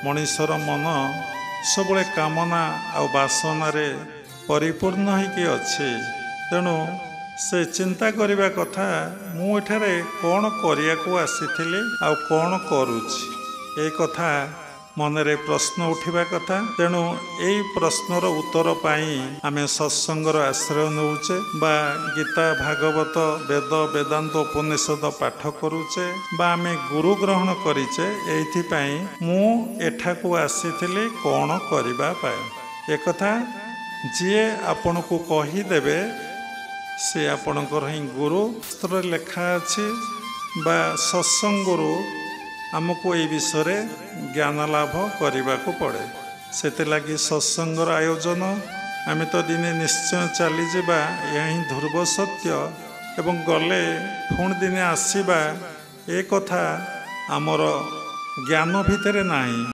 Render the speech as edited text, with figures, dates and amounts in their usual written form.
मनीषर मन सब कामना आ बासनारे परिपूर्ण होइकी अच्छे। तेणु से चिंता करने कथा मुझे कौन करने को आसी आ कौन करुछि ए कथा मनरे प्रश्न उठा कथा। तेणु यही प्रश्नर उत्तर पाई आमे सत्संगर आश्रय नौचे बा गीता भागवत वेद वेदांत उपनिषद पाठ करुचे बा आमे गुरु ग्रहण करिचे। एइथिपाई मु एठाकू आसीथिली कौन करिबा पाए एक कथा जी आपण को कहीदेवे से आपणकर ही गुरु शास्त्र लेखा अच्छी बा सत्संग गुरु आमको ये विषय ज्ञान लाभ करने को पड़े। से लगी सत्संगर आयोजन आम तो दिने निश्चय चली जावा यही ध्रुव सत्य एवं गले पुणी दिने आसवा ए कथा आमर ज्ञान भितर नहीं।